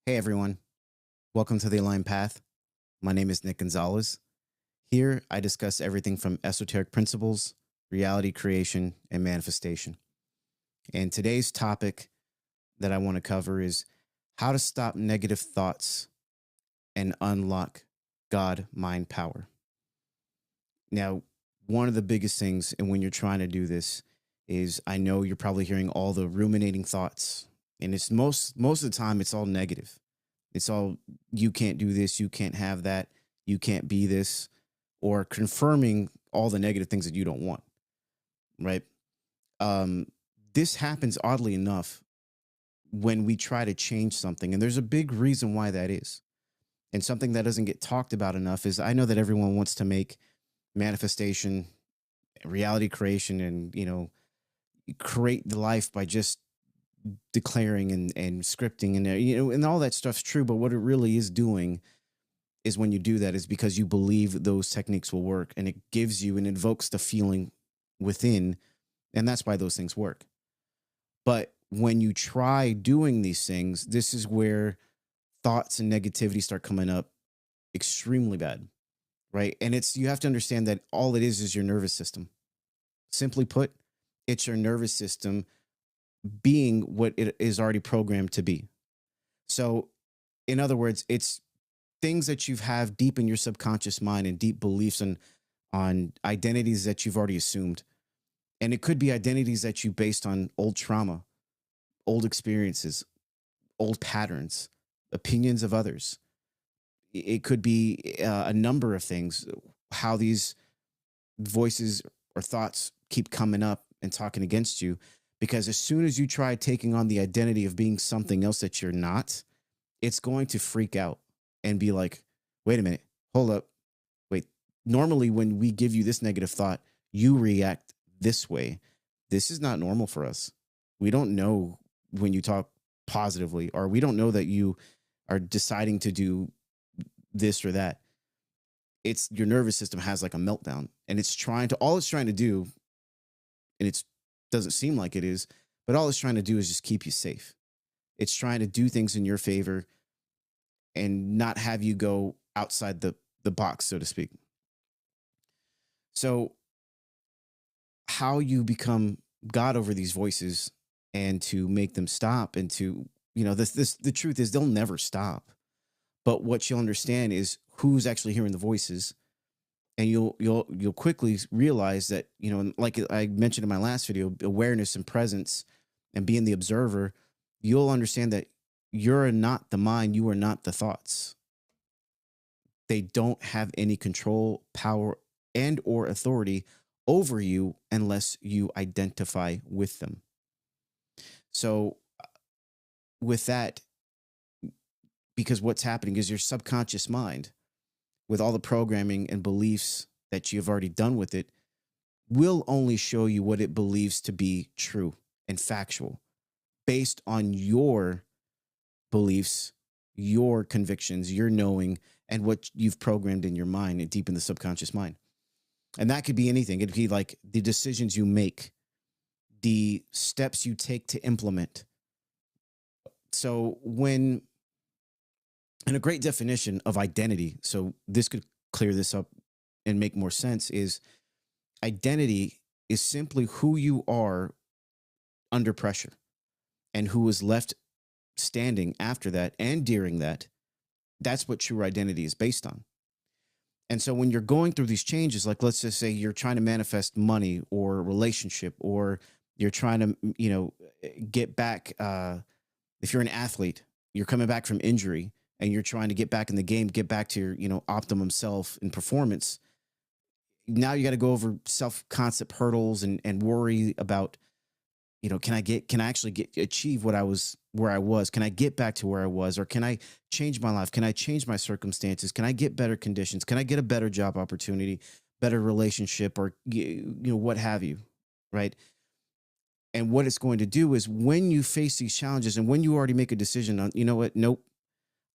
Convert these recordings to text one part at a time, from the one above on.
Hey everyone, welcome to the Aligned Path. My name is Nick Gonzalez. Here I discuss everything from esoteric principles, reality creation, and manifestation. And today's topic that I want to cover is how to stop negative thoughts and unlock God mind power. Now, one of the biggest things, and when you're trying to do this, is I know you're probably hearing all the ruminating thoughts, and it's most of the time it's all negative. It's all you can't do this, you can't have that, you can't be this, or confirming all the negative things that you don't want, right? Um, this happens oddly enough when we try to change something, and there's a big reason why that is. And something that doesn't get talked about enough is I know that everyone wants to make manifestation, reality creation, and create the life by just declaring and scripting and and all that stuff's true, but what it really is doing is when you do that is because you believe those techniques will work, and it gives you and invokes the feeling within, and that's why those things work. But when you try doing these things, this is where thoughts and negativity start coming up extremely bad, right? And it's you have to understand that all it is your nervous system. Simply put, it's your nervous system being what it is already programmed to be. So, in other words, it's things that you have deep in your subconscious mind and deep beliefs on identities that you've already assumed. And it could be identities that you based on old trauma, old experiences, old patterns, opinions of others. It could be a number of things, how these voices or thoughts keep coming up and talking against you. Because as soon as you try taking on the identity of being something else that you're not, it's going to freak out and be like, wait a minute, hold up. Wait, normally when we give you this negative thought, you react this way. This is not normal for us. We don't know when you talk positively, or we don't know that you are deciding to do this or that. It's your nervous system has like a meltdown, and all it's trying to do, and it doesn't seem like it is, but all it's trying to do is just keep you safe. It's trying to do things in your favor and not have you go outside the box, so to speak. So, how you become God over these voices and to make them stop, and to, this the truth is they'll never stop. But what you'll understand is who's actually hearing the voices, and you'll quickly realize that, like I mentioned in my last video, awareness and presence and being the observer, you'll understand that you're not the mind, you are not the thoughts. They don't have any control, power, and or authority over you unless you identify with them. So with that, because what's happening is your subconscious mind, with all the programming and beliefs that you've already done with it, will only show you what it believes to be true and factual based on your beliefs, your convictions, your knowing, and what you've programmed in your mind and deep in the subconscious mind. And that could be anything. It'd be like the decisions you make, the steps you take to implement. So and a great definition of identity, so this could clear this up and make more sense, is identity is simply who you are under pressure, and who is left standing after that and during that. That's what true identity is based on. And so when you're going through these changes, like let's just say you're trying to manifest money or a relationship, or you're trying to, get back, if you're an athlete, you're coming back from injury and you're trying to get back in the game, get back to your, optimum self and performance. Now you got to go over self-concept hurdles and worry about, can I actually achieve where I was? Can I get back to where I was? Or can I change my life? Can I change my circumstances? Can I get better conditions? Can I get a better job opportunity, better relationship, or, what have you? Right. And what it's going to do is when you face these challenges and when you already make a decision on, what, nope,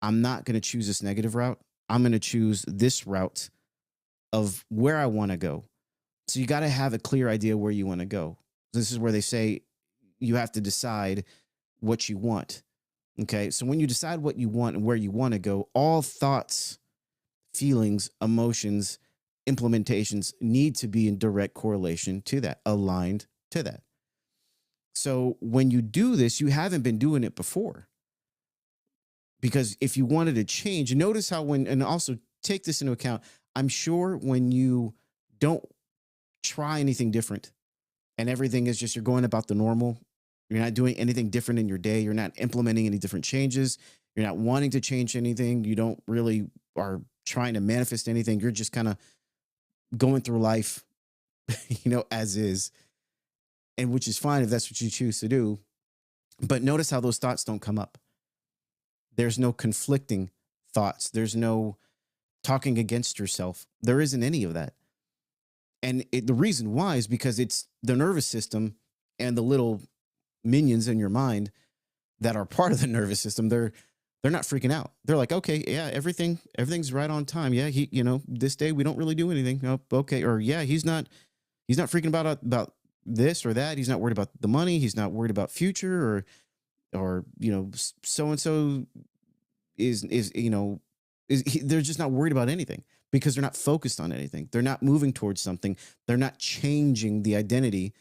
I'm not going to choose this negative route. I'm going to choose this route of where I want to go. So you got to have a clear idea where you want to go. This is where they say you have to decide what you want. Okay. So when you decide what you want and where you want to go, all thoughts, feelings, emotions, implementations need to be in direct correlation to that, aligned to that. So when you do this, you haven't been doing it before. Because if you wanted to change, notice how and also take this into account. I'm sure when you don't try anything different and everything is just you're going about the normal, you're not doing anything different in your day, you're not implementing any different changes, you're not wanting to change anything, you don't really are trying to manifest anything, you're just kind of going through life, as is, and which is fine if that's what you choose to do. But notice how those thoughts don't come up. There's no conflicting thoughts. There's no talking against yourself. There isn't any of that. And the reason why is because it's the nervous system and the little minions in your mind that are part of the nervous system. They're not freaking out. They're like, okay, yeah, everything's right on time. Yeah, this day we don't really do anything. Oh, okay, or yeah, he's not freaking about this or that. He's not worried about the money. He's not worried about future or so and so they're just not worried about anything because they're not focused on anything. They're not moving towards something. They're not changing the identity.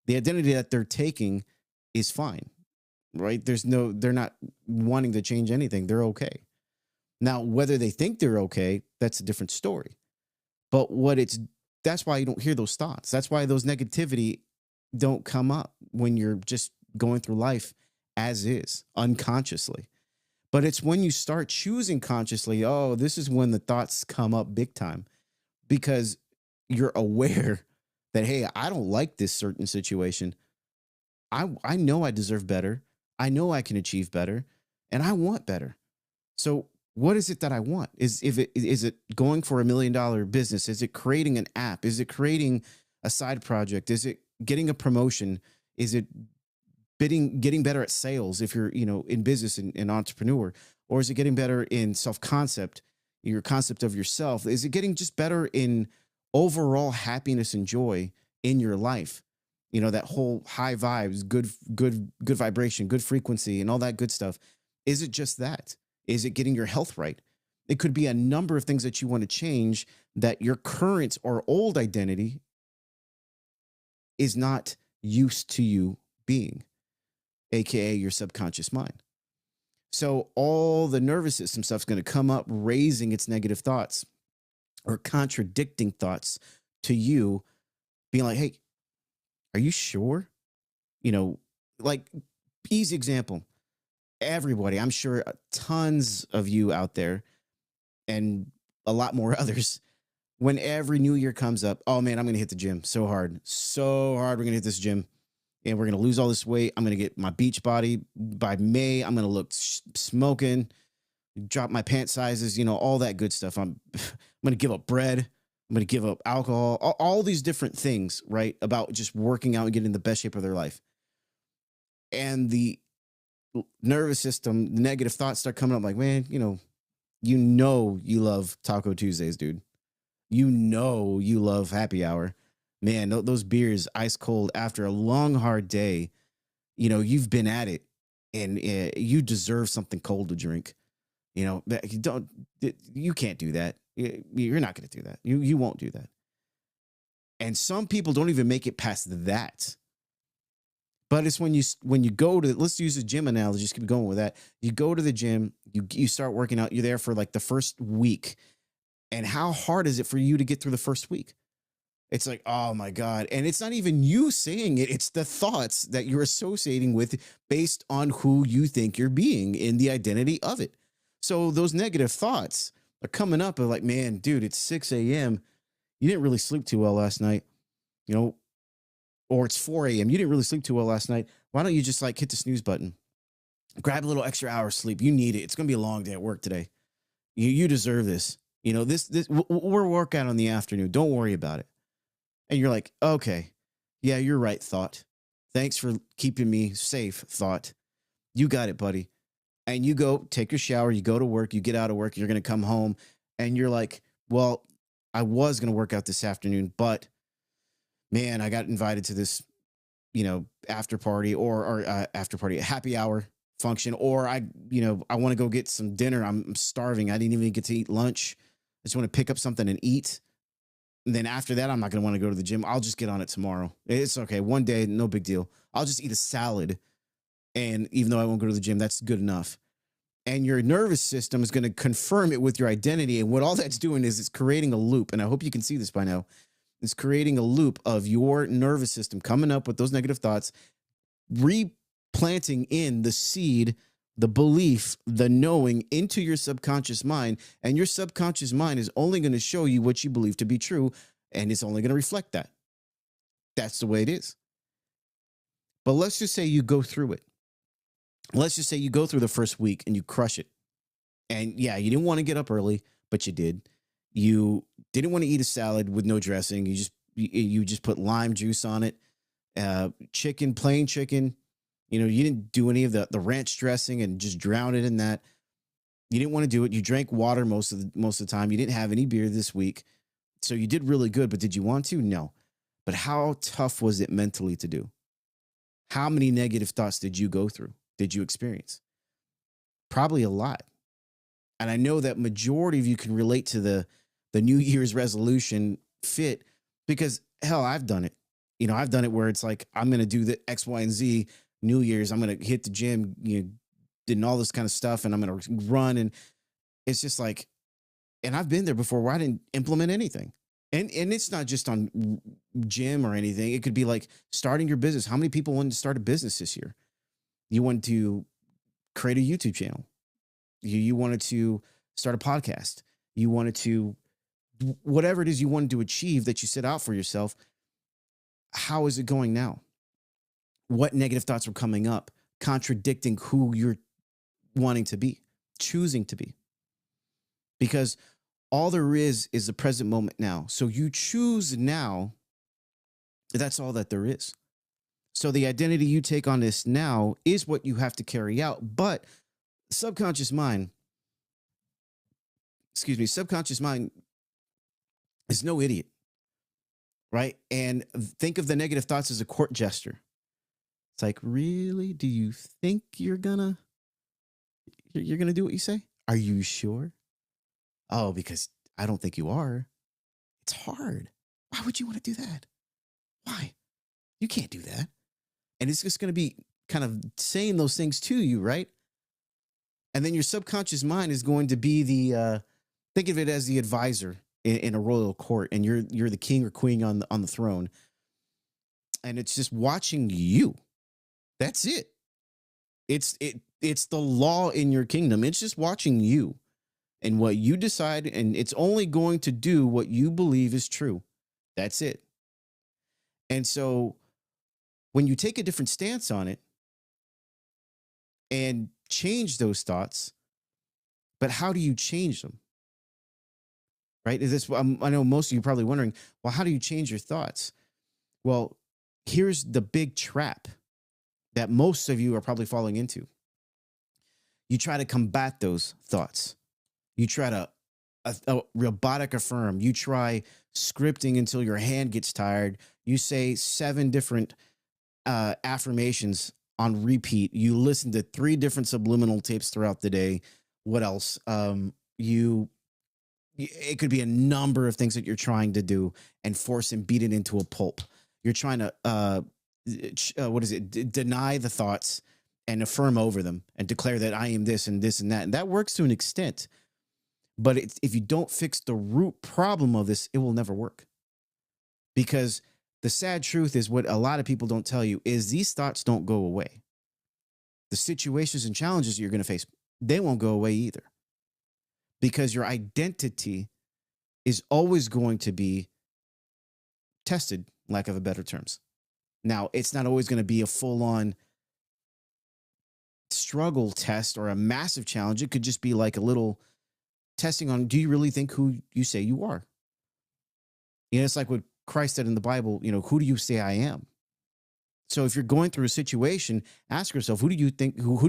The identity that they're taking is fine, right? They're not wanting to change anything. They're okay. Now, whether they think they're okay, that's a different story. But that's why you don't hear those thoughts. That's why those negativity don't come up when you're just going through life as is, unconsciously. But it's when you start choosing consciously, oh, this is when the thoughts come up big time because you're aware that, hey, I don't like this certain situation. I know I deserve better. I know I can achieve better and I want better. So what is it that I want? Is it going for $1 million business? Is it creating an app? Is it creating a side project? Is it getting a promotion? Is it getting better at sales if you're, in business and entrepreneur? Or is it getting better in self-concept, your concept of yourself? Is it getting just better in overall happiness and joy in your life? That whole high vibes, good vibration, good frequency, and all that good stuff. Is it just that? Is it getting your health right? It could be a number of things that you want to change that your current or old identity is not used to you being, AKA your subconscious mind. So all the nervous system stuff is going to come up raising its negative thoughts or contradicting thoughts to you, being like, hey, are you sure? Like, easy example. Everybody, I'm sure tons of you out there and a lot more others, when every new year comes up, oh man, I'm going to hit the gym so hard. We're going to hit this gym and we're going to lose all this weight. I'm going to get my beach body by May. I'm going to look smoking, drop my pant sizes, all that good stuff. I'm going to give up bread. I'm going to give up alcohol, all these different things, right? About just working out and getting the best shape of their life. And the nervous system, the negative thoughts start coming up like, man, you love Taco Tuesdays, dude. You love happy hour. Man, those beers ice cold after a long, hard day. You've been at it and you deserve something cold to drink. You can't do that. You're not going to do that. You won't do that. And some people don't even make it past that. But it's when you go to, let's use a gym analogy, just keep going with that. You go to the gym, you start working out, you're there for like the first week. And how hard is it for you to get through the first week? It's like, oh my God. And it's not even you saying it. It's the thoughts that you're associating with based on who you think you're being in the identity of it. So those negative thoughts are coming up of like, man, dude, it's 6 a.m. You didn't really sleep too well last night, or it's 4 a.m. You didn't really sleep too well last night. Why don't you just like hit the snooze button? Grab a little extra hour of sleep. You need it. It's going to be a long day at work today. You deserve this. We'll work out in the afternoon. Don't worry about it. And you're like, okay, yeah, you're right, thought. Thanks for keeping me safe, thought. You got it, buddy. And you go take your shower, you go to work, you get out of work, you're going to come home, and you're like, well, I was going to work out this afternoon, but man, I got invited to this, after party or happy hour function. Or I want to go get some dinner. I'm starving. I didn't even get to eat lunch. I just want to pick up something and eat. And then after that, I'm not going to want to go to the gym. I'll just get on it tomorrow. It's okay. One day, no big deal. I'll just eat a salad. And even though I won't go to the gym, that's good enough. And your nervous system is going to confirm it with your identity. And what all that's doing is it's creating a loop. And I hope you can see this by now. It's creating a loop of your nervous system coming up with those negative thoughts, replanting in the seed, the belief, the knowing into your subconscious mind. And your subconscious mind is only going to show you what you believe to be true. And it's only going to reflect that. That's the way it is. But let's just say you go through it. Let's just say you go through the first week and you crush it. And yeah, you didn't want to get up early, but you did. You didn't want to eat a salad with no dressing. You just put lime juice on it. Chicken, plain chicken. You didn't do any of the ranch dressing and just drown it in that. You didn't want to do it. You drank water most of the time. You didn't have any beer this week. So you did really good, but did you want to? No. But how tough was it mentally to do? How many negative thoughts did you go through? Did you experience? Probably a lot. And I know that majority of you can relate to the New Year's resolution fit because, hell, I've done it. I've done it where it's like, I'm going to do the X, Y, and Z New Year's. I'm going to hit the gym, and all this kind of stuff, and I'm going to run. And it's just like, and I've been there before where I didn't implement anything. And it's not just on gym or anything. It could be like starting your business. How many people wanted to start a business this year? You wanted to create a YouTube channel. You wanted to start a podcast. You wanted to, whatever it is you wanted to achieve that you set out for yourself. How is it going now? What negative thoughts are coming up, contradicting who you're wanting to be, choosing to be? Because all there is the present moment now. So you choose now. That's all that there is. So the identity you take on this now is what you have to carry out. But subconscious mind is no idiot, right? And think of the negative thoughts as a court jester. It's like, really? Do you think you're gonna do what you say? Are you sure? Oh, because I don't think you are. It's hard. Why would you want to do that? Why? You can't do that. And it's just going to be kind of saying those things to you, right? And then your subconscious mind is going to be think of it as the advisor in a royal court, and you're the king or queen on the throne. And it's just watching you. That's it. It's the law in your kingdom. It's just watching you and what you decide, and it's only going to do what you believe is true. That's it. And so when you take a different stance on it and change those thoughts, but how do you change them? Right? I know most of you are probably wondering, well, how do you change your thoughts? Well, here's the big trap that most of you are probably falling into. You try to combat those thoughts. You try to robotic affirm. You try scripting until your hand gets tired. You say 7 different affirmations on repeat. You listen to 3 different subliminal tapes throughout the day. What else? It could be a number of things that you're trying to do and force and beat it into a pulp. You're trying to, deny the thoughts and affirm over them and declare that I am this and this and that. And that works to an extent. But if you don't fix the root problem of this, it will never work. Because the sad truth is, what a lot of people don't tell you is these thoughts don't go away. The situations and challenges you're going to face, they won't go away either. Because your identity is always going to be tested, lack of a better terms. Now, it's not always going to be a full-on struggle test or a massive challenge. It could just be like a little testing on, do you really think who you say you are? It's like what Christ said in the Bible, who do you say I am? So if you're going through a situation, ask yourself, who do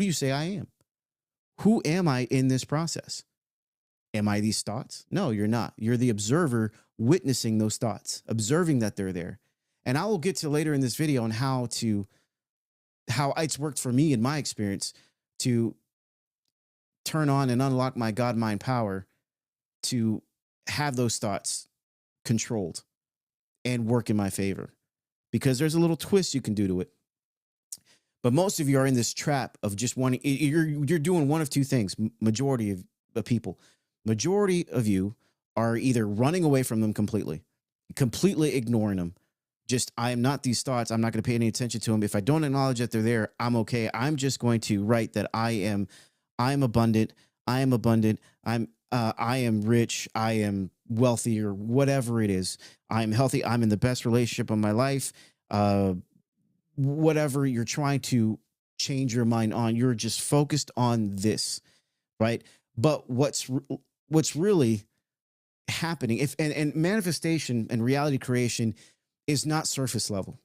you say I am? Who am I in this process? Am I these thoughts? No, you're not. You're the observer witnessing those thoughts, observing that they're there. And I will get to later in this video on how it's worked for me in my experience to turn on and unlock my God mind power to have those thoughts controlled and work in my favor, because there's a little twist you can do to it. But most of you are in this trap of just wanting, you're doing one of two things. Majority of people, majority of you are either running away from them completely ignoring them. Just, I am not these thoughts. I'm not going to pay any attention to them. If I don't acknowledge that they're there, I'm okay. I'm just going to write that I am abundant. I am abundant. I am rich. I am wealthy, or whatever it is. I'm healthy. I'm in the best relationship of my life. Whatever you're trying to change your mind on, you're just focused on this, right? But what's really happening, and manifestation and reality creation is not surface level.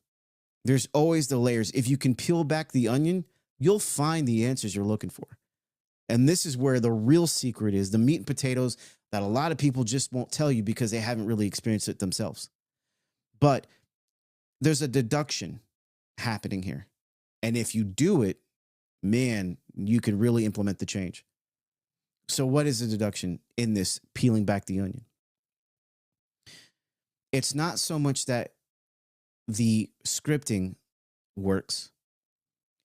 There's always the layers. If you can peel back the onion, you'll find the answers you're looking for. And this is where the real secret is, the meat and potatoes that a lot of people just won't tell you because they haven't really experienced it themselves. But there's a deduction happening here. And if you do it, man, you can really implement the change. So what is the deduction in this peeling back the onion? It's not so much that the scripting works.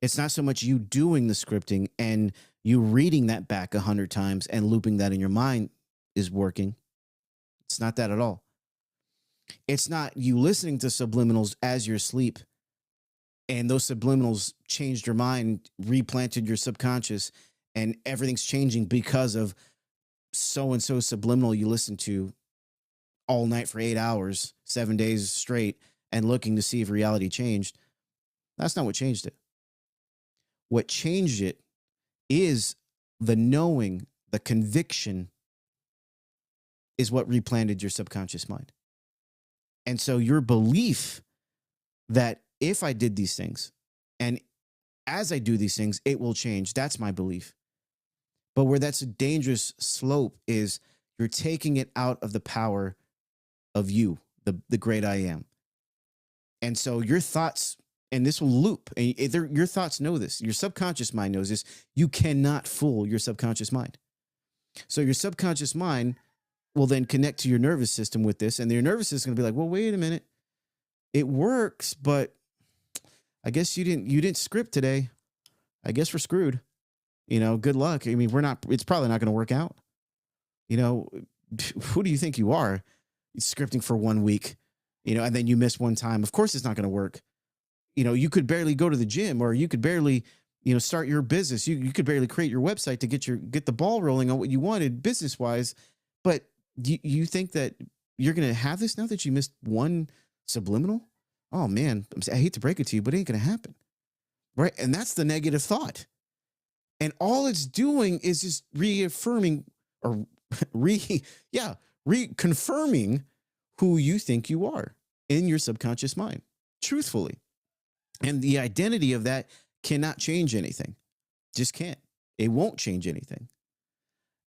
It's not so much you doing the scripting and you reading that back 100 times and looping that in your mind is working. It's not that at all. It's not you listening to subliminals as you're asleep and those subliminals changed your mind, replanted your subconscious, and everything's changing because of so-and-so subliminal you listened to all night for 8 hours, 7 days straight, and looking to see if reality changed. That's not what changed it. What changed it is the knowing, the conviction is what replanted your subconscious mind. And so your belief that if I did these things and as I do these things, it will change. That's my belief. But where that's a dangerous slope is you're taking it out of the power of you, the great I am. And so your thoughts, and this will loop, and your thoughts know this. Your subconscious mind knows this. You cannot fool your subconscious mind. So your subconscious mind will then connect to your nervous system with this, and your nervous system is going to be like, well, wait a minute. It works, but I guess you didn't script today. I guess we're screwed. Good luck. I mean, it's probably not going to work out. Who do you think you are? Scripting for 1 week, and then you miss one time. Of course it's not going to work. You could barely go to the gym, or you could barely, start your business. You could barely create your website to get the ball rolling on what you wanted business wise. But you think that you're going to have this now that you missed one subliminal? Oh man, I hate to break it to you, but it ain't going to happen. Right. And that's the negative thought. And all it's doing is just reaffirming or reconfirming who you think you are in your subconscious mind, truthfully. And the identity of that cannot change anything. Just can't. It won't change anything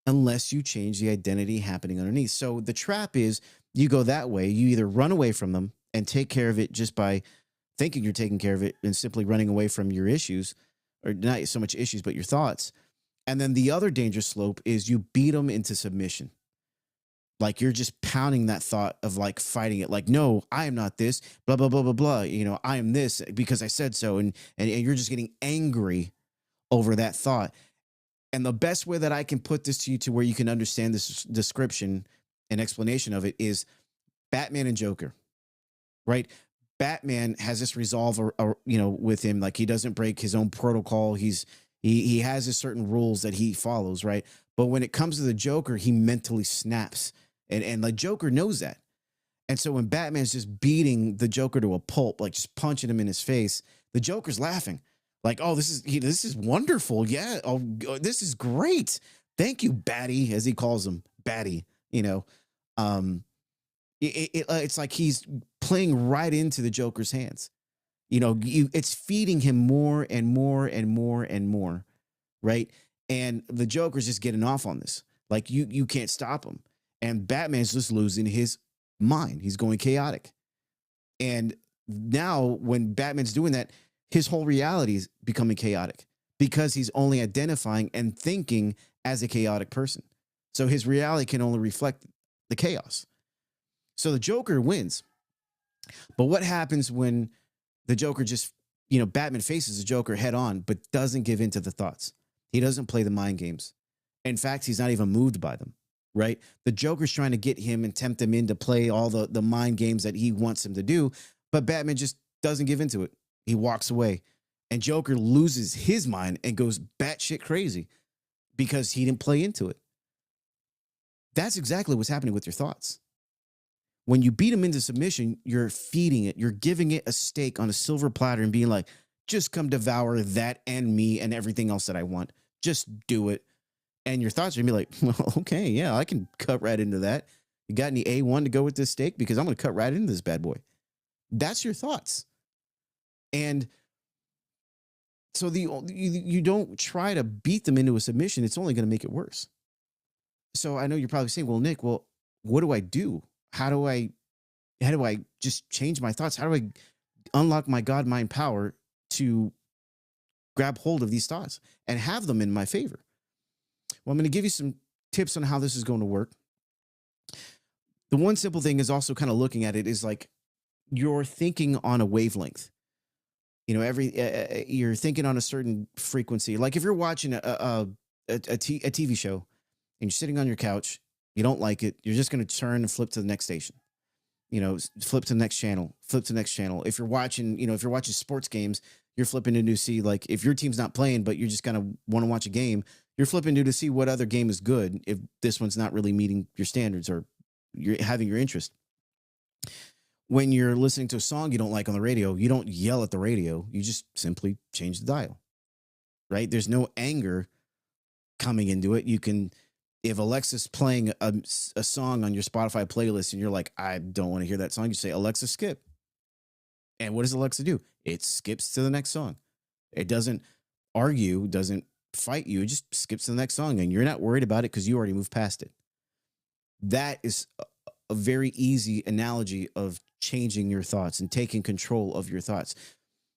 unless you change the identity happening underneath. So the trap is you go that way. You either run away from them and take care of it just by thinking you're taking care of it and simply running away from your issues, or not so much issues, but your thoughts. And then the other dangerous slope is you beat them into submission. Like you're just pounding that thought of like fighting it. Like, no, I am not this, blah, blah, blah, blah, blah. I am this because I said so. And you're just getting angry over that thought. And the best way that I can put this to you to where you can understand this description and explanation of it is Batman and Joker, right? Batman has this resolve, with him. Like he doesn't break his own protocol. He has his certain rules that he follows, right? But when it comes to the Joker, he mentally snaps. And the Joker knows that. And so when Batman's just beating the Joker to a pulp, like just punching him in his face, the Joker's laughing. Like, oh, this is wonderful. Yeah. Oh, this is great. Thank you, Batty, as he calls him, Batty. It's like he's playing right into the Joker's hands. It's feeding him more and more and more and more, right? And the Joker's just getting off on this. Like you can't stop him. And Batman's just losing his mind. He's going chaotic. And now when Batman's doing that, his whole reality is becoming chaotic because he's only identifying and thinking as a chaotic person. So his reality can only reflect the chaos. So the Joker wins. But what happens when the Joker just, Batman faces the Joker head on, but doesn't give in to the thoughts? He doesn't play the mind games. In fact, he's not even moved by them, right? The Joker's trying to get him and tempt him in to play all the mind games that he wants him to do, but Batman just doesn't give into it. He walks away, and Joker loses his mind and goes batshit crazy because he didn't play into it. That's exactly what's happening with your thoughts. When you beat him into submission, you're feeding it. You're giving it a steak on a silver platter and being like, just come devour that and me and everything else that I want. Just do it. And your thoughts are going to be like, well, okay, yeah, I can cut right into that. You got any A1 to go with this steak? Because I'm going to cut right into this bad boy. That's your thoughts. And so you don't try to beat them into a submission. It's only going to make it worse. So I know you're probably saying, well, Nick, what do I do? How do I just change my thoughts? How do I unlock my God mind power to grab hold of these thoughts and have them in my favor? Well, I'm going to give you some tips on how this is going to work. The one simple thing is also kind of looking at it is like you're thinking on a wavelength. You're thinking on a certain frequency. Like if you're watching a TV show and you're sitting on your couch, you don't like it, you're just going to turn and flip to the next station. Flip to the next channel, flip to the next channel. If you're watching sports games, you're flipping to see, like, if your team's not playing, but you're just going to want to watch a game, you're flipping to see what other game is good if this one's not really meeting your standards or you're having your interest. When you're listening to a song you don't like on the radio, you don't yell at the radio. You just simply change the dial, right? There's no anger coming into it. You can, if Alexa's playing a song on your Spotify playlist and you're like, I don't want to hear that song, you say, Alexa, skip. And what does Alexa do? It skips to the next song. It doesn't argue, doesn't fight you. It just skips to the next song and you're not worried about it because you already moved past it. That is a very easy analogy of changing your thoughts and taking control of your thoughts,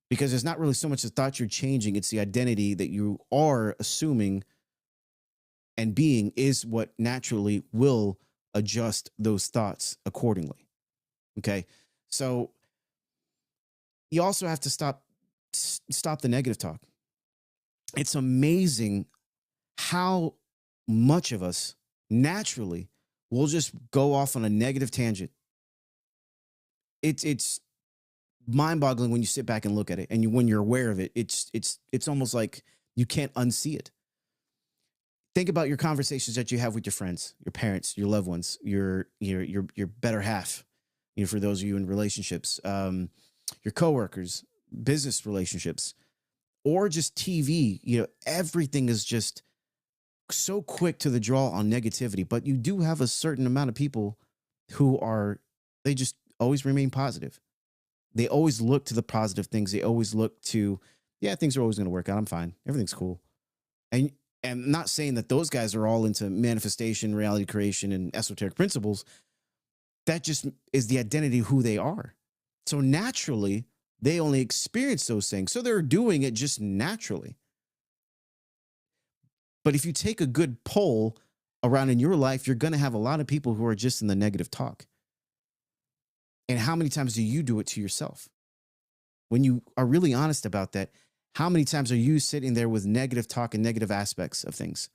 because it's not really so much the thoughts you're changing. It's the identity that you are assuming and being is what naturally will adjust those thoughts accordingly. Okay. So you also have to stop the negative talk. It's amazing how much of us naturally will just go off on a negative tangent. It's mind-boggling when you sit back and look at it, and when you're aware of it, it's almost like you can't unsee it. Think about your conversations that you have with your friends, your parents, your loved ones, your better half. For those of you in relationships, your coworkers, business relationships, or just TV. Everything is just so quick to the draw on negativity. But you do have a certain amount of people who they just always remain positive. They always look to the positive things. They always look to, things are always going to work out. I'm fine. Everything's cool. And I'm not saying that those guys are all into manifestation, reality creation, and esoteric principles. That just is the identity of who they are. So naturally, they only experience those things. So they're doing it just naturally. But if you take a good poll around in your life, you're going to have a lot of people who are just in the negative talk. And how many times do you do it to yourself? When you are really honest about that, how many times are you sitting there with negative talk and negative aspects of things?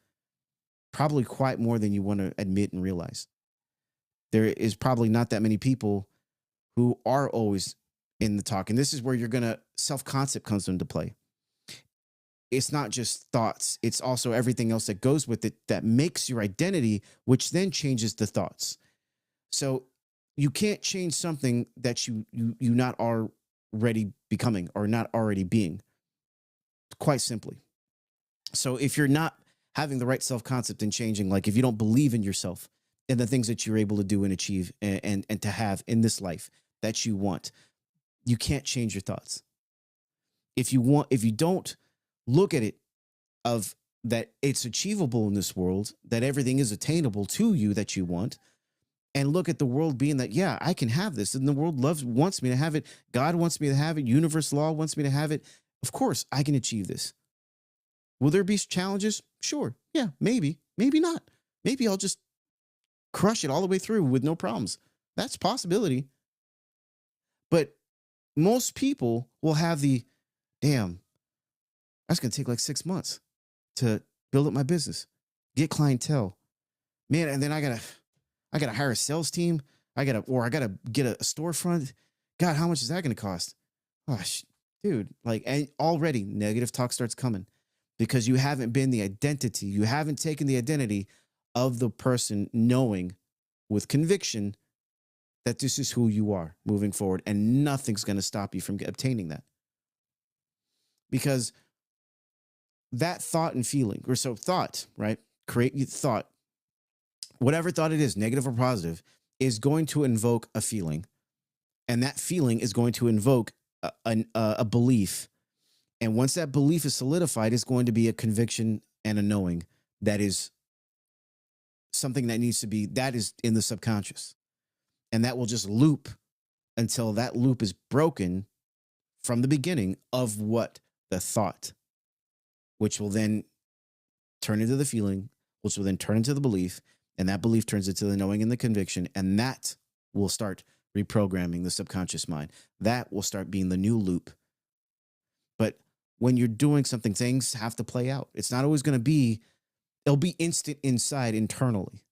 Probably quite more than you want to admit and realize. There is probably not that many people who are always in the talk. And this is where self-concept comes into play. It's not just thoughts. It's also everything else that goes with it that makes your identity, which then changes the thoughts. So you can't change something that you not already becoming or not already being, quite simply. So if you're not having the right self-concept and changing, like if you don't believe in yourself and the things that you're able to do and achieve and to have in this life that you want, you can't change your thoughts. If you don't look at it of that it's achievable in this world, that everything is attainable to you that you want, and look at the world being that, I can have this, and the world wants me to have it. God wants me to have it. Universe law wants me to have it. Of course, I can achieve this. Will there be challenges? Sure. Yeah, maybe. Maybe not. Maybe I'll just crush it all the way through with no problems. That's a possibility. But most people will have the, damn, that's going to take like 6 months to build up my business, get clientele, man. And then I gotta hire a sales team. I gotta get a storefront. God, how much is that going to cost? Oh, dude, like, and already negative talk starts coming because you haven't been the identity. You haven't taken the identity of the person knowing with conviction that this is who you are moving forward, and nothing's going to stop you from obtaining that. Because that thought and feeling, or so thought, right? Create thought, whatever thought it is, negative or positive, is going to invoke a feeling. And that feeling is going to invoke a belief. And once that belief is solidified, it's going to be a conviction and a knowing that is something that needs to be, that is in the subconscious. And that will just loop until that loop is broken from the beginning of what the thought, which will then turn into the feeling, which will then turn into the belief. And that belief turns into the knowing and the conviction. And that will start reprogramming the subconscious mind. That will start being the new loop. But when you're doing something, things have to play out. It's not always going to be, it'll be instant inside internally.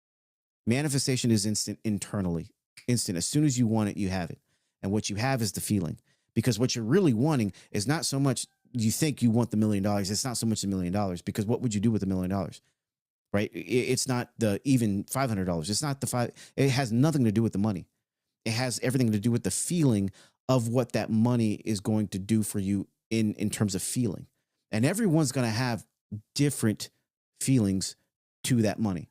Manifestation is instant internally. Instant. As soon as you want it, you have it. And what you have is the feeling. Because what you're really wanting is not so much, you think you want the $1 million. It's not so much $1 million, because what would you do with $1 million? Right? It's not the even $500. It's not the five. It has nothing to do with the money. It has everything to do with the feeling of what that money is going to do for you in terms of feeling. And everyone's going to have different feelings to that money.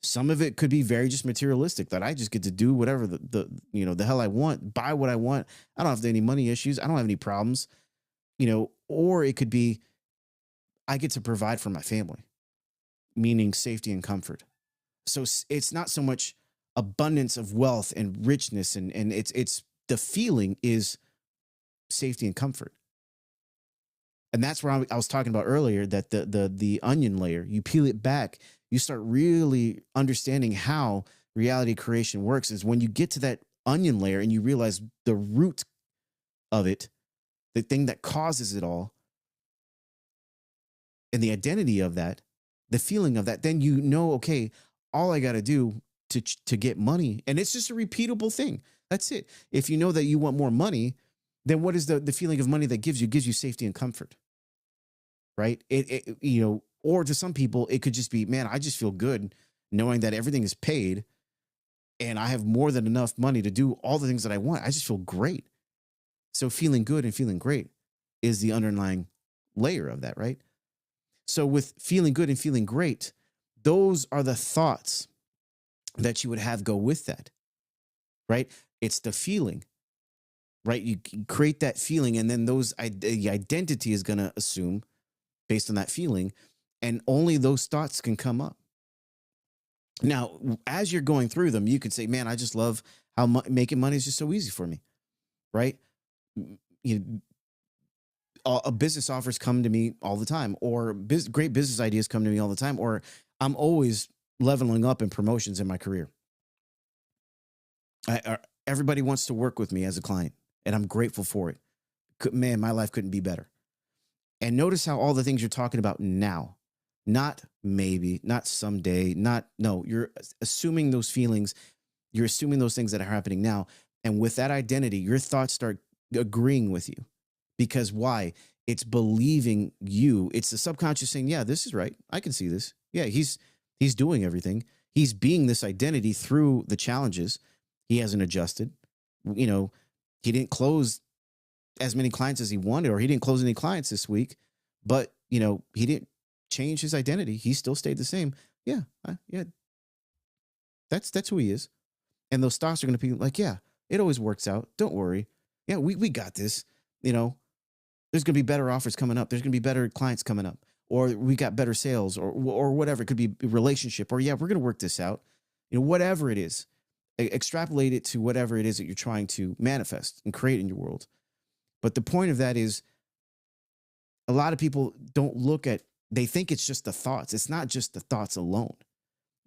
Some of it could be very just materialistic, that I just get to do whatever the hell I want, buy what I want. I don't have any money issues. I don't have any problems, or it could be, I get to provide for my family, meaning safety and comfort. So it's not so much abundance of wealth and richness, and it's the feeling is safety and comfort. And that's where I was talking about earlier, that the onion layer, you peel it back, you start really understanding how reality creation works, is when you get to that onion layer and you realize the root of it, the thing that causes it all, and the identity of that, the feeling of that, then okay, all I got to do to get money, and it's just a repeatable thing. That's it. If you know that you want more money, then what is the feeling of money that gives you safety and comfort, right? Or to some people, it could just be, man, I just feel good knowing that everything is paid and I have more than enough money to do all the things that I want. I just feel great. So feeling good and feeling great is the underlying layer of that, right? So with feeling good and feeling great, those are the thoughts that you would have go with that, right? It's the feeling, right? You create that feeling, and then the identity is going to assume based on that feeling, and only those thoughts can come up. Now, as you're going through them, you could say, man, I just love how making money is just so easy for me, right? Business offers come to me all the time, or great business ideas come to me all the time, or I'm always leveling up in promotions in my career. Everybody wants to work with me as a client, and I'm grateful for it. Man, my life couldn't be better. And notice how all the things you're talking about now, not maybe, not someday, you're assuming those feelings. You're assuming those things that are happening now. And with that identity, your thoughts start agreeing with you. Because why? It's believing you. It's the subconscious saying, yeah, this is right. I can see this. Yeah, he's doing everything. He's being this identity through the challenges. He hasn't adjusted. He didn't close as many clients as he wanted, or he didn't close any clients this week, but he didn't change his identity. He still stayed the same. Yeah. That's who he is. And those thoughts are going to be like, yeah, it always works out. Don't worry. Yeah, we got this. There's going to be better offers coming up. There's going to be better clients coming up, or we got better sales, or whatever. It could be a relationship, or yeah, we're going to work this out. Whatever it is, extrapolate it to whatever it is that you're trying to manifest and create in your world. But the point of that is, a lot of people don't look at they think it's just the thoughts. It's not just the thoughts alone.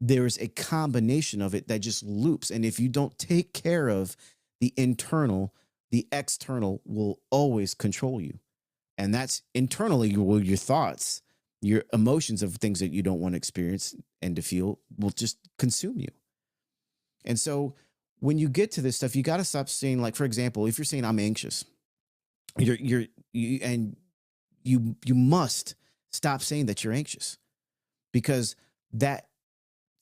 There's a combination of it that just loops. And if you don't take care of the internal, the external will always control you. And that's internally your thoughts, your emotions of things that you don't want to experience and to feel will just consume you. And so when you get to this stuff, you got to stop saying, like, for example, if you're saying I'm anxious, you must stop saying that you're anxious, because that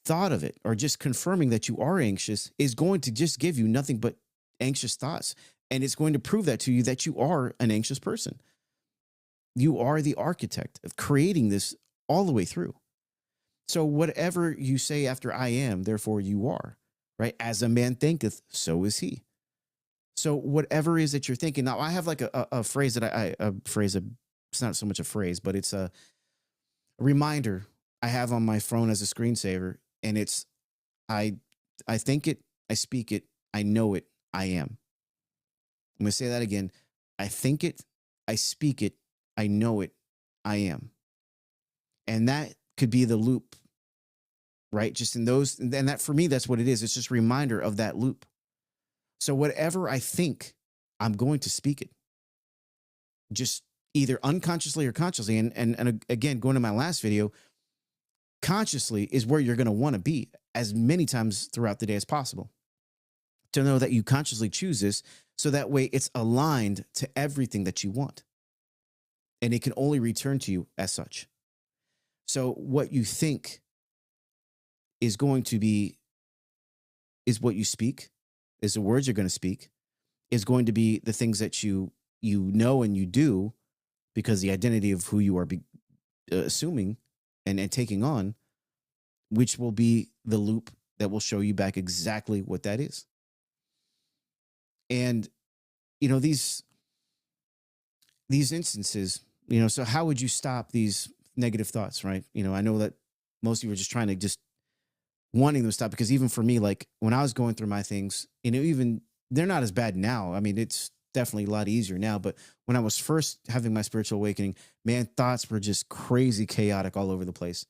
thought of it, or just confirming that you are anxious, is going to just give you nothing but anxious thoughts. And it's going to prove that to you that you are an anxious person. You are the architect of creating this all the way through. So whatever you say after I am, therefore you are, right? As a man thinketh, so is he. So whatever it is that you're thinking. Now I have like a phrase that it's not so much a phrase, but it's a reminder I have on my phone as a screensaver. And it's, I think it, I speak it, I know it, I am. I'm going to say that again. I think it, I speak it, I know it, I am. And that could be the loop, right? Just in those, and that for me, that's what it is. It's just a reminder of that loop. So whatever I think, I'm going to speak it. Just either unconsciously or consciously. And again, going to my last video, consciously is where you're going to want to be as many times throughout the day as possible. To know that you consciously choose this, so that way it's aligned to everything that you want. And it can only return to you as such. So what you think is going to be, is what you speak, is the words you're going to speak, is going to be the things that you know and you do, because the identity of who you are assuming and taking on, which will be the loop that will show you back exactly what that is. And, these instances, so how would you stop these negative thoughts, right? I know that most of you are just trying to just wanting them to stop, because even for me, like when I was going through my things, even they're not as bad now. I mean, it's definitely a lot easier now. But when I was first having my spiritual awakening, man, thoughts were just crazy chaotic all over the place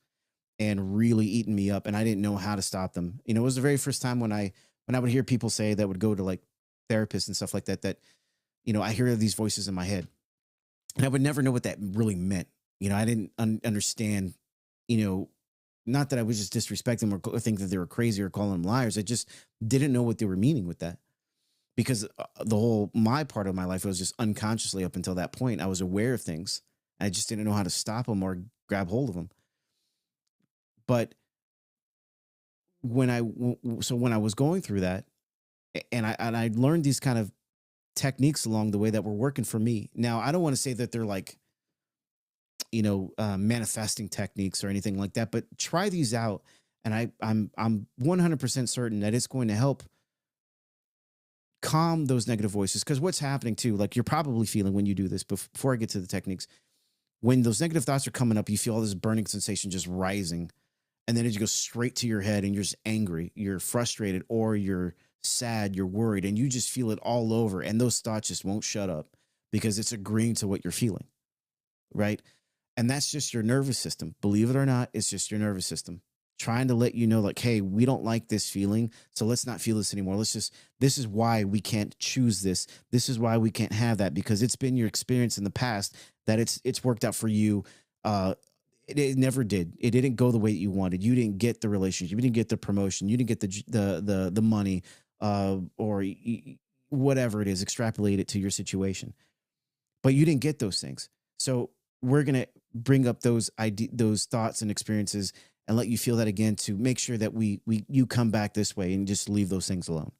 and really eating me up. And I didn't know how to stop them. It was the very first time when I would hear people say that would go to like therapists and stuff like that, I hear these voices in my head and I would never know what that really meant. I didn't understand, not that I was just disrespect them or think that they were crazy or calling them liars. I just didn't know what they were meaning with that, because my part of my life was just unconsciously up until that point. I was aware of things. I just didn't know how to stop them or grab hold of them. But when I was going through that, and I learned these kind of techniques along the way that were working for me. Now, I don't want to say that they're like, manifesting techniques or anything like that, but try these out. And I'm 100% certain that it's going to help calm those negative voices. Because what's happening too, like you're probably feeling when you do this, before I get to the techniques, when those negative thoughts are coming up, you feel all this burning sensation just rising. And then it goes straight to your head and you're just angry, you're frustrated, or you're sad, you're worried, and you just feel it all over. And those thoughts just won't shut up because it's agreeing to what you're feeling, right? And that's just your nervous system. Believe it or not, it's just your nervous system trying to let you know, like, hey, we don't like this feeling, so let's not feel this anymore. This is why we can't choose this. This is why we can't have that, because it's been your experience in the past that it's worked out for you. It never did. It didn't go the way that you wanted. You didn't get the relationship. You didn't get the promotion. You didn't get the money, or whatever it is. Extrapolate it to your situation, but you didn't get those things. So we're gonna bring up those thoughts and experiences and let you feel that again, to make sure that you come back this way and just leave those things alone.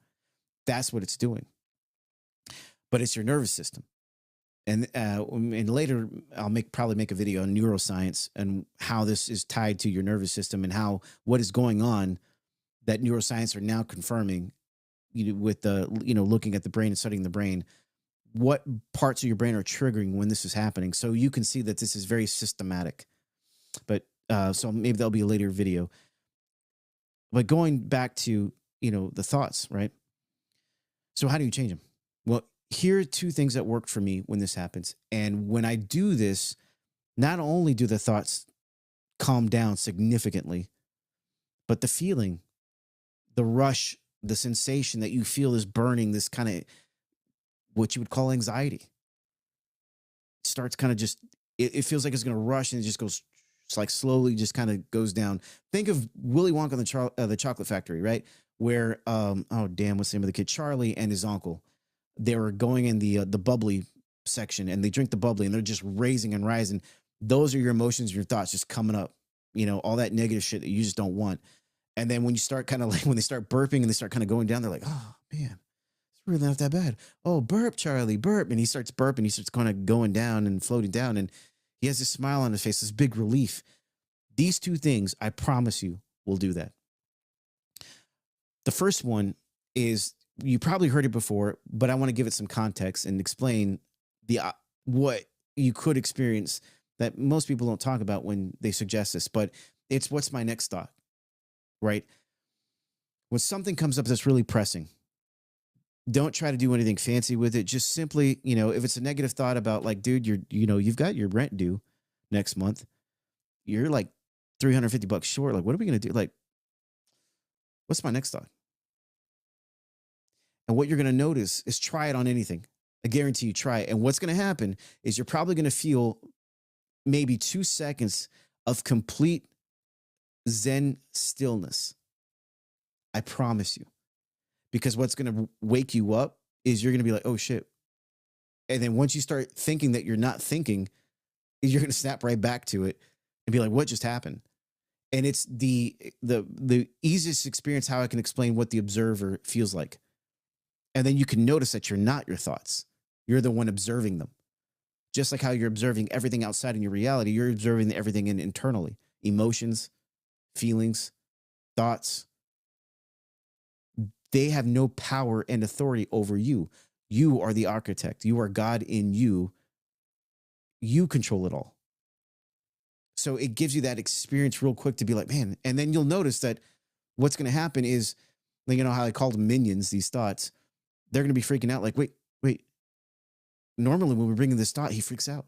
That's what it's doing. But it's your nervous system. And later I'll probably make a video on neuroscience and how this is tied to your nervous system, and how what is going on that neuroscience are now confirming, with looking at the brain and studying the brain, what parts of your brain are triggering when this is happening. So you can see that this is very systematic. But so maybe that'll be a later video. But going back to, the thoughts, right? So how do you change them? Well, here are two things that worked for me when this happens. And when I do this, not only do the thoughts calm down significantly. But the feeling, the rush, the sensation that you feel is burning, this kind of what you would call anxiety, starts kind of just, it feels like it's going to rush and it just goes, it's like slowly just kind of goes down. Think of Willy Wonka and the Chocolate Factory, right? Where, oh damn, what's the name of the kid? Charlie and his uncle. They were going in the bubbly section and they drink the bubbly and they're just raising and rising. Those are your emotions, your thoughts just coming up, all that negative shit that you just don't want. And then when you start kind of like, when they start burping and they start kind of going down, they're like, oh man, it's really not that bad. Oh, burp, Charlie, burp. And he starts burping. He starts kind of going down and floating down. And he has this smile on his face, this big relief. These two things, I promise you, will do that. The first one is, you probably heard it before, but I want to give it some context and explain the what you could experience that most people don't talk about when they suggest this. But it's, what's my next thought, right? When something comes up that's really pressing, don't try to do anything fancy with it. Just simply, if it's a negative thought about like, dude, you've got your rent due next month. You're like $350 short. Like, what are we going to do? Like, what's my next thought? And what you're going to notice is, try it on anything. I guarantee you, try it. And what's going to happen is you're probably going to feel maybe 2 seconds of complete Zen stillness. I promise you. Because what's going to wake you up is you're going to be like, oh shit. And then once you start thinking that you're not thinking, you're going to snap right back to it and be like, what just happened? And it's the easiest experience how I can explain what the observer feels like. And then you can notice that you're not your thoughts. You're the one observing them. Just like how you're observing everything outside in your reality, you're observing everything internally. Emotions, feelings, thoughts. They have no power and authority over you. You are the architect. You are God in you. You control it all. So it gives you that experience real quick to be like, man. And then you'll notice that what's going to happen is, how I call them minions, these thoughts. They're going to be freaking out like, wait. Normally when we bring in this thought, he freaks out.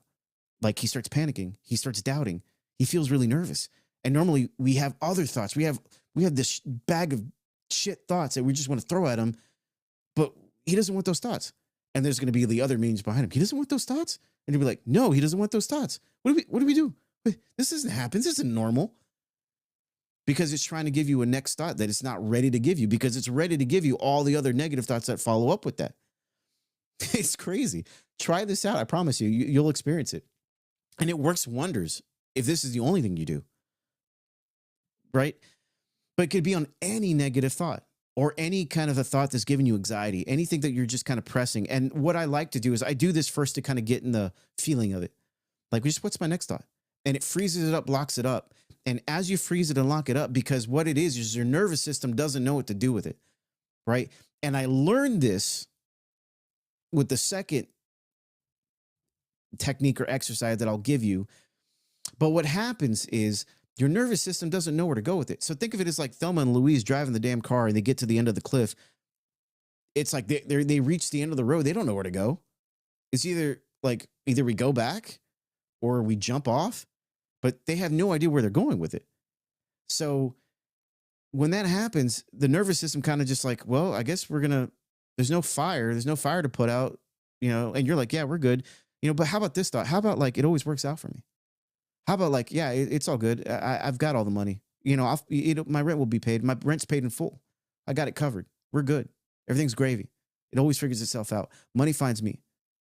Like he starts panicking. He starts doubting. He feels really nervous. And normally we have other thoughts. We have this bag of shit thoughts that we just want to throw at him, but he doesn't want those thoughts. And there's going to be the other means behind him. He doesn't want those thoughts. And he'll be like, no, he doesn't want those thoughts. What do we do? This doesn't happen. This isn't normal. Because it's trying to give you a next thought that it's not ready to give you, because it's ready to give you all the other negative thoughts that follow up with that. It's crazy. Try this out. I promise you, you'll experience it. And it works wonders if this is the only thing you do. Right? But it could be on any negative thought or any kind of a thought that's giving you anxiety, anything that you're just kind of pressing. And what I like to do is I do this first to kind of get in the feeling of it. Like, just what's my next thought? And it freezes it up, locks it up. And as you freeze it and lock it up, because what it is your nervous system doesn't know what to do with it. Right? And I learned this with the second technique or exercise that I'll give you. But what happens is your nervous system doesn't know where to go with it. So think of it as like Thelma and Louise driving the damn car and they get to the end of the cliff. It's like they reach the end of the road. They don't know where to go. It's either we go back or we jump off, but they have no idea where they're going with it. So when that happens, the nervous system kind of just like, well, I guess there's no fire to put out, and you're like, yeah, we're good. But how about this thought? How about like, it always works out for me? How about like, yeah, it's all good. I've got all the money. My rent will be paid. My rent's paid in full. I got it covered. We're good. Everything's gravy. It always figures itself out. Money finds me.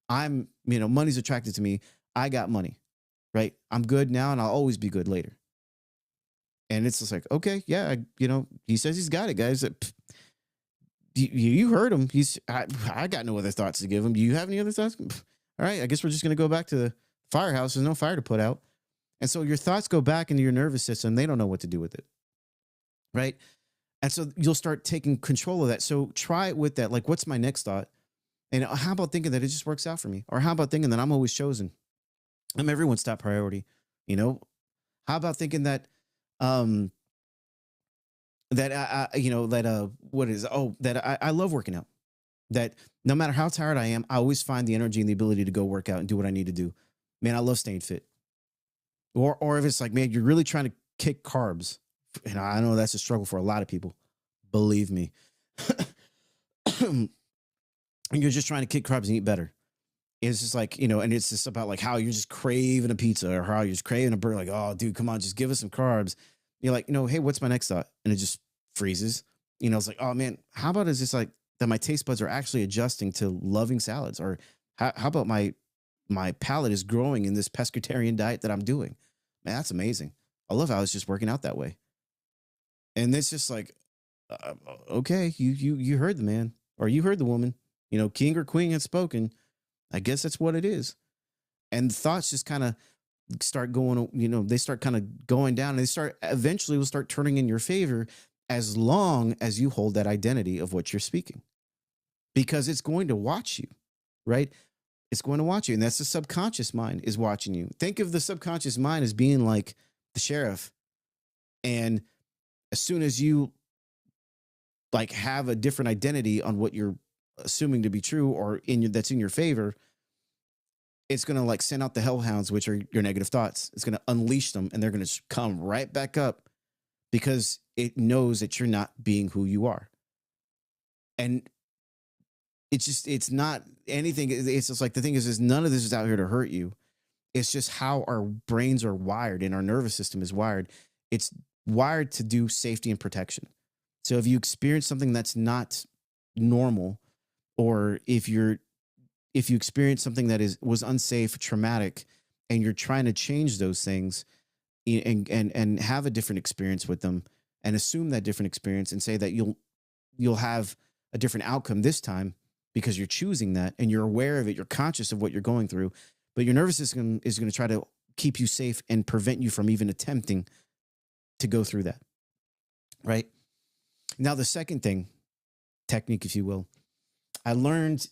Money's attracted to me. I got money, right? I'm good now and I'll always be good later. And it's just like, okay, yeah, he says he's got it, guys. You heard him. I got no other thoughts to give him. Do you have any other thoughts? All right, I guess we're just going to go back to the firehouse. There's no fire to put out. And so your thoughts go back into your nervous system. They don't know what to do with it. Right? And so you'll start taking control of that. So try it with that. Like, what's my next thought? And how about thinking that it just works out for me? Or how about thinking that I'm always chosen? I'm everyone's top priority. How about thinking that, I love working out. That no matter how tired I am, I always find the energy and the ability to go work out and do what I need to do. Man, I love staying fit. Or if it's like, man, you're really trying to kick carbs. And I know that's a struggle for a lot of people. Believe me. And you're just trying to kick carbs and eat better. It's just like, and it's just about like how you're just craving a pizza or how you're just craving a burger. Like, oh, dude, come on, just give us some carbs. You're like, hey, what's my next thought? And it just freezes. It's like, oh man, how about it's just like that my taste buds are actually adjusting to loving salads? Or how about my palate is growing in this pescatarian diet that I'm doing? Man, that's amazing. I love how it's just working out that way. And it's just like, okay, you heard the man or you heard the woman, king or queen had spoken. I guess that's what it is. And thoughts just kind of start going, they start kind of going down and they start eventually will start turning in your favor as long as you hold that identity of what you're speaking, because it's going to watch you, right? It's going to watch you. And that's the subconscious mind is watching you. Think of the subconscious mind as being like the sheriff. And as soon as you like have a different identity on what you're assuming to be true or that's in your favor, it's going to like send out the hellhounds, which are your negative thoughts. It's going to unleash them and they're going to come right back up because it knows that you're not being who you are. And it's not anything. It's just like, the thing is none of this is out here to hurt you. It's just how our brains are wired and our nervous system is wired. It's wired to do safety and protection. So if you experience something that's not normal, or if you experience something that was unsafe, traumatic, and you're trying to change those things and have a different experience with them and assume that different experience and say that you'll have a different outcome this time because you're choosing that and you're aware of it, you're conscious of what you're going through, but your nervous system is going to try to keep you safe and prevent you from even attempting to go through that. Right? Now, the second technique, if you will, I learned,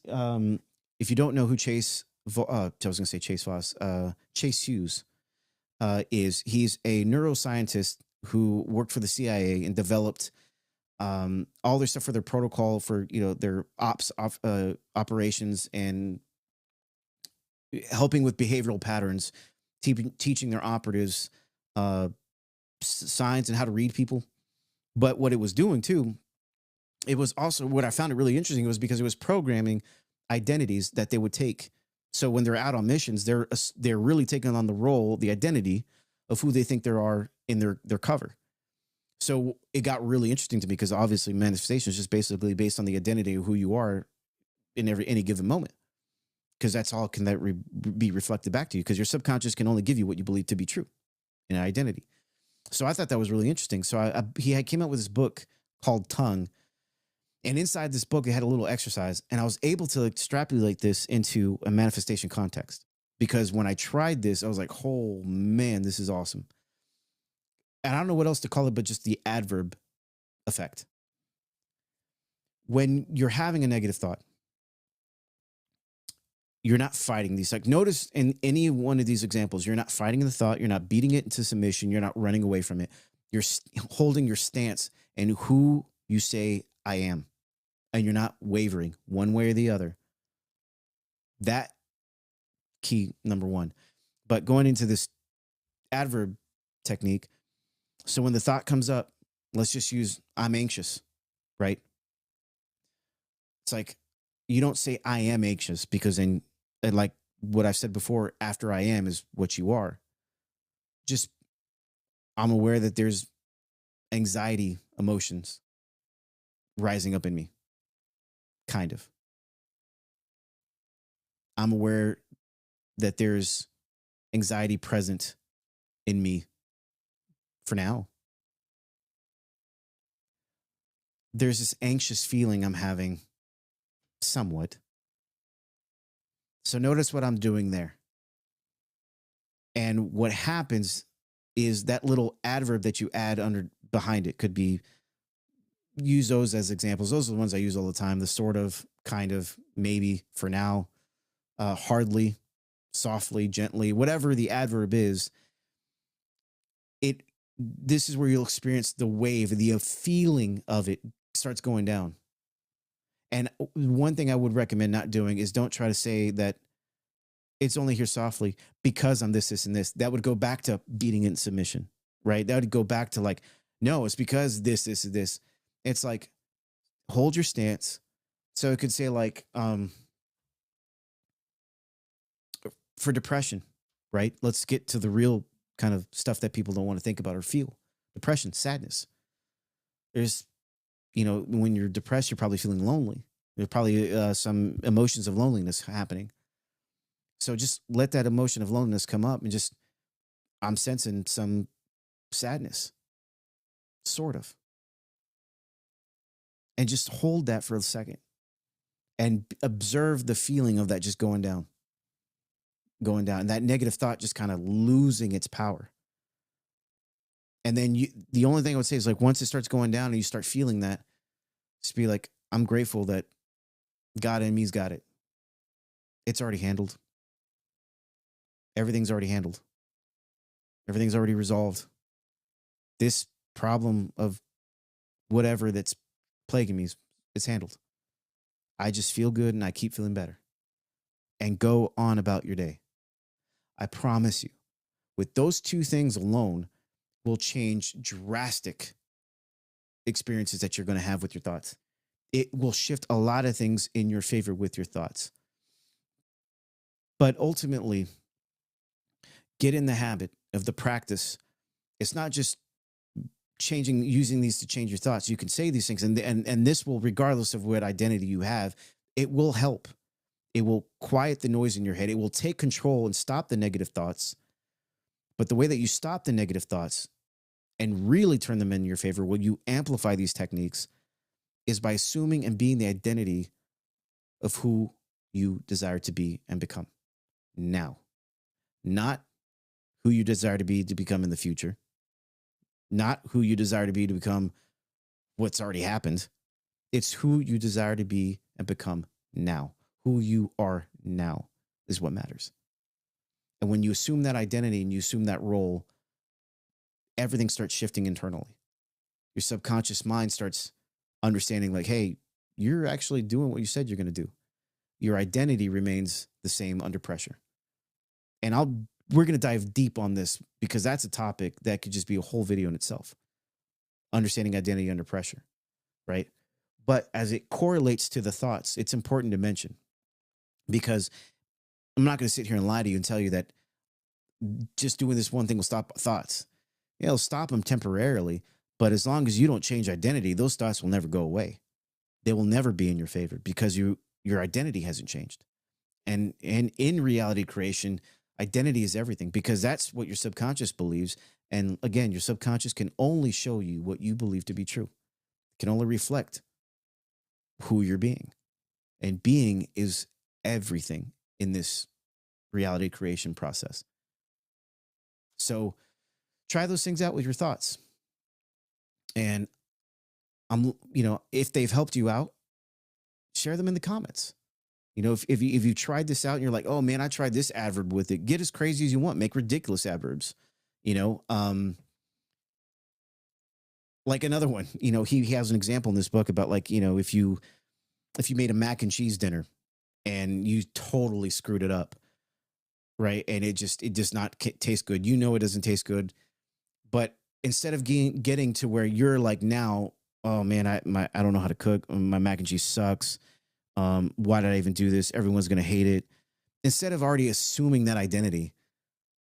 if you don't know who Chase Voss, Chase Hughes is, he's a neuroscientist who worked for the CIA and developed all their stuff for their protocol for, their operations and helping with behavioral patterns, teaching their operatives signs and how to read people. But what it was doing too, it was also, what I found it really interesting was because it was programming identities that they would take. So when they're out on missions, they're really taking on the role, the identity of who they think there are in their cover. So it got really interesting to me because obviously manifestation is just basically based on the identity of who you are in any given moment. Because that's all can be reflected back to you, because your subconscious can only give you what you believe to be true in an identity. So I thought that was really interesting. So he came out with this book called Tongue. And inside this book, it had a little exercise, and I was able to extrapolate this into a manifestation context. Because when I tried this, I was like, oh man, this is awesome. And I don't know what else to call it, but just the adverb effect. When you're having a negative thought, you're not fighting these. Like, notice in any one of these examples, you're not fighting the thought. You're not beating it into submission. You're not running away from it. You're holding your stance and who you say I am. And you're not wavering one way or the other. That key number one. But going into this adverb technique. So when the thought comes up, let's just use I'm anxious, right? It's like, you don't say I am anxious, because and like what I've said before, after I am is what you are. Just, I'm aware that there's anxiety emotions rising up in me. Kind of. I'm aware that there's anxiety present in me for now. There's this anxious feeling I'm having somewhat. So notice what I'm doing there. And what happens is that little adverb that you add behind it could be, use those as examples. Those are the ones I use all the time. The sort of, kind of, maybe, for now, hardly, softly, gently, whatever the adverb is. This is where you'll experience the wave, the feeling of it starts going down. And one thing I would recommend not doing is don't try to say that It's only here softly because I'm this, this, and this. That would go back to beating it in submission, right? That would go back to like, no, it's because this, this, and this. It's like, hold your stance. So it could say like, for depression, right? Let's get to the real kind of stuff that people don't want to think about or feel. Depression, sadness. There's, when you're depressed, you're probably feeling lonely. There's probably some emotions of loneliness happening. So just let that emotion of loneliness come up and just, I'm sensing some sadness, sort of. And just hold that for a second and observe the feeling of that just going down. And that negative thought just kind of losing its power. And then the only thing I would say is like, once it starts going down and you start feeling that, just be like, I'm grateful that God in me's got it. It's already handled. Everything's already handled. Everything's already resolved. This problem of whatever that's plaguing me, it's handled. I just feel good and I keep feeling better. And go on about your day. I promise you, with those two things alone, will change drastic experiences that you're going to have with your thoughts. It will shift a lot of things in your favor with your thoughts. But ultimately, get in the habit of the practice. It's not just using these to change your thoughts. You can say these things, and this will, regardless of what identity you have, it will help. It will quiet the noise in your head. It will take control and stop the negative thoughts. But the way that you stop the negative thoughts and really turn them in your favor, will you amplify these techniques, is by assuming and being the identity of who you desire to be and become now. Not who you desire to become in the future. Not who you desire to become what's already happened. It's who you desire to be and become now. Who you are now is what matters. And when you assume that identity and you assume that role, everything starts shifting internally. Your subconscious mind starts understanding like, hey, you're actually doing what you said you're going to do. Your identity remains the same under pressure. And we're going to dive deep on this because that's a topic that could just be a whole video in itself. Understanding identity under pressure, right? But as it correlates to the thoughts, it's important to mention, because I'm not going to sit here and lie to you and tell you that just doing this one thing will stop thoughts. Yeah, it'll stop them temporarily, but as long as you don't change identity, those thoughts will never go away. They will never be in your favor because your identity hasn't changed. And in reality creation, identity is everything, because that's what your subconscious believes. And again, your subconscious can only show you what you believe to be true. It can only reflect who you're being. And being is everything in this reality creation process. So try those things out with your thoughts. And if they've helped you out, share them in the comments. If you tried this out and you're like, oh man, I tried this adverb with it, get as crazy as you want, make ridiculous adverbs, like another one, he has an example in this book about like, if you made a mac and cheese dinner and you totally screwed it up, right? And it does not taste good. It doesn't taste good. But instead of getting to where you're like now, oh man, I don't know how to cook. My mac and cheese sucks. Why did I even do this? Everyone's going to hate it. Instead of already assuming that identity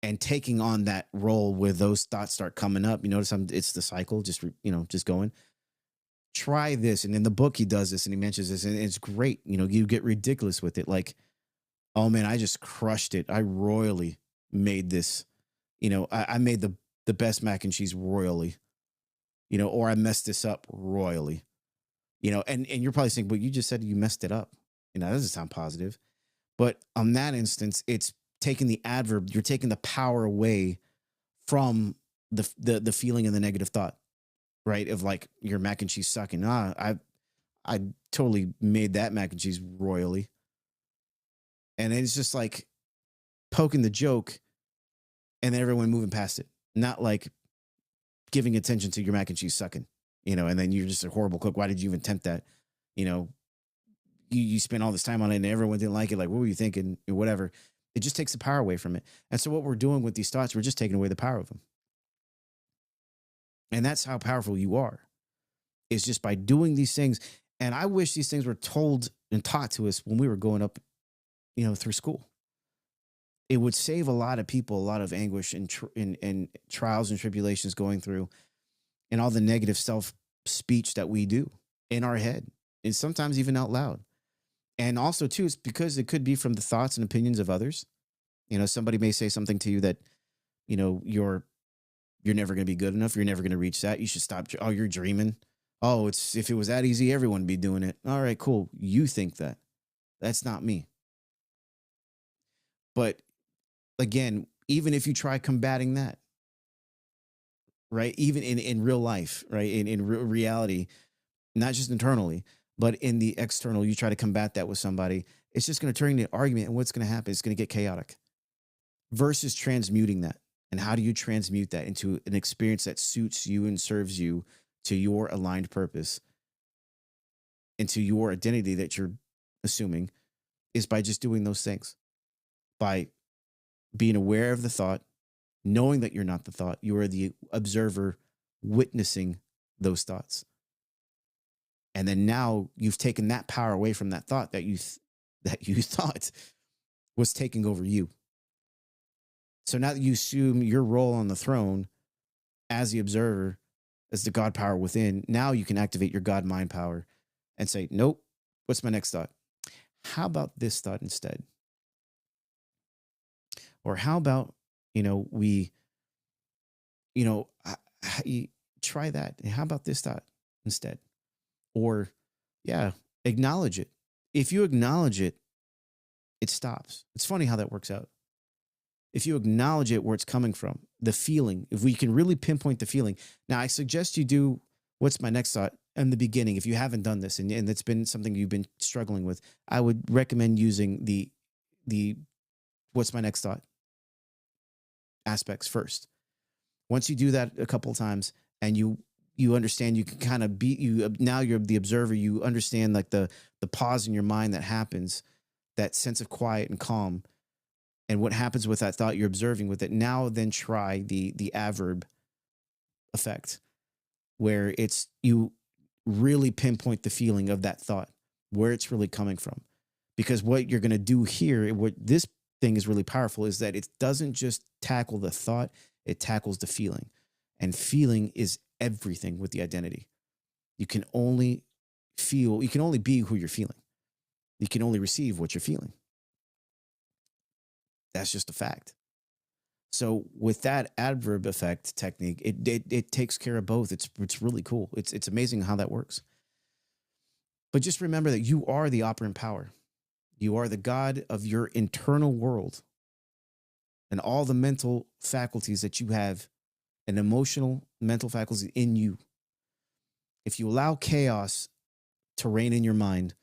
and taking on that role where those thoughts start coming up, you notice it's the cycle, just going. Try this. And in the book, he does this and he mentions this, and it's great. You get ridiculous with it. Like, oh man, I just crushed it. I royally made this. I made the best mac and cheese royally, or I messed this up royally, and you're probably saying, but you just said you messed it up. That doesn't sound positive. But on that instance, it's taking the adverb, you're taking the power away from the feeling and the negative thought, right? Of like your mac and cheese sucking. I totally made that mac and cheese royally. And it's just like poking the joke and then everyone moving past it. Not like giving attention to your mac and cheese sucking, and then you're just a horrible cook. Why did you even attempt that? You spent all this time on it and everyone didn't like it. Like, what were you thinking? Whatever. It just takes the power away from it. And so what we're doing with these thoughts, we're just taking away the power of them. And that's how powerful you are. Is just by doing these things. And I wish these things were told and taught to us when we were growing up, through school. It would save a lot of people a lot of anguish and trials and tribulations going through, and all the negative self speech that we do in our head, and sometimes even out loud. And also, too, it's because it could be from the thoughts and opinions of others. Somebody may say something to you that, you're never going to be good enough. You're never going to reach that. You should stop. Oh, you're dreaming. Oh, if it was that easy, everyone would be doing it. All right, cool. You think that. That's not me. But again, even if you try combating that, right? Even in real life, right? In real reality, not just internally, but in the external, you try to combat that with somebody, it's just going to turn into an argument. And what's going to happen? It's going to get chaotic versus transmuting that. And how do you transmute that into an experience that suits you and serves you to your aligned purpose, into your identity that you're assuming, is by just doing those things, by being aware of the thought, knowing that you're not the thought, you are the observer witnessing those thoughts. And then now you've taken that power away from that thought that you thought was taking over you. So now that you assume your role on the throne as the observer, as the God power within, now you can activate your God mind power and say, nope, what's my next thought? How about this thought instead? Or how about, we, try that. How about this thought instead? Or, yeah, acknowledge it. If you acknowledge it, it stops. It's funny how that works out. If you acknowledge it, where it's coming from, the feeling, if we can really pinpoint the feeling. Now, I suggest you do what's my next thought in the beginning. If you haven't done this and it's been something you've been struggling with, I would recommend using the what's my next thought aspects first. Once you do that a couple of times and you understand, you can kind of now you're the observer, you understand like the pause in your mind that happens, that sense of quiet and calm. And what happens with that thought you're observing with it. Now then try the adverb effect, where it's you really pinpoint the feeling of that thought, where it's really coming from. Because what you're going to do here, what this thing is really powerful, is that it doesn't just tackle the thought, it tackles the feeling. And feeling is everything with the identity. You can only be who you're feeling. You can only receive what you're feeling. That's just a fact. So with that adverb effect technique, it takes care of both. It's really cool. It's amazing how that works. But just remember that you are the operant power. You are the God of your internal world and all the mental faculties that you have, and emotional mental faculties in you. If you allow chaos to reign in your mind,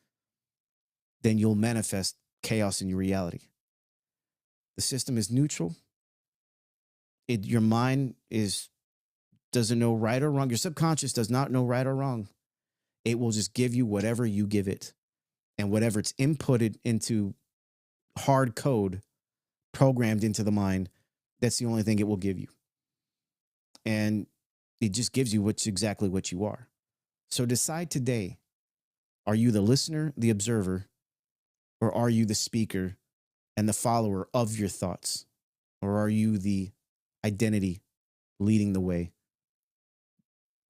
then you'll manifest chaos in your reality. The system is neutral. Your mind doesn't know right or wrong. Your subconscious does not know right or wrong. It will just give you whatever you give it. And whatever it's inputted into hard code, programmed into the mind, that's the only thing it will give you. And it just gives you exactly what you are. So decide today, are you the listener, the observer, or are you the speaker and the follower of your thoughts? Or are you the identity leading the way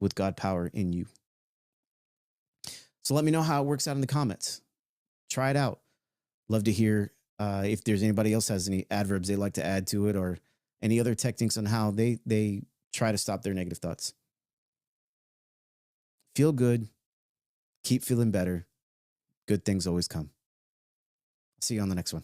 with God power in you? So let me know how it works out in the comments. Try it out. Love to hear if there's anybody else has any adverbs they'd like to add to it, or any other techniques on how they try to stop their negative thoughts. Feel good. Keep feeling better. Good things always come. See you on the next one.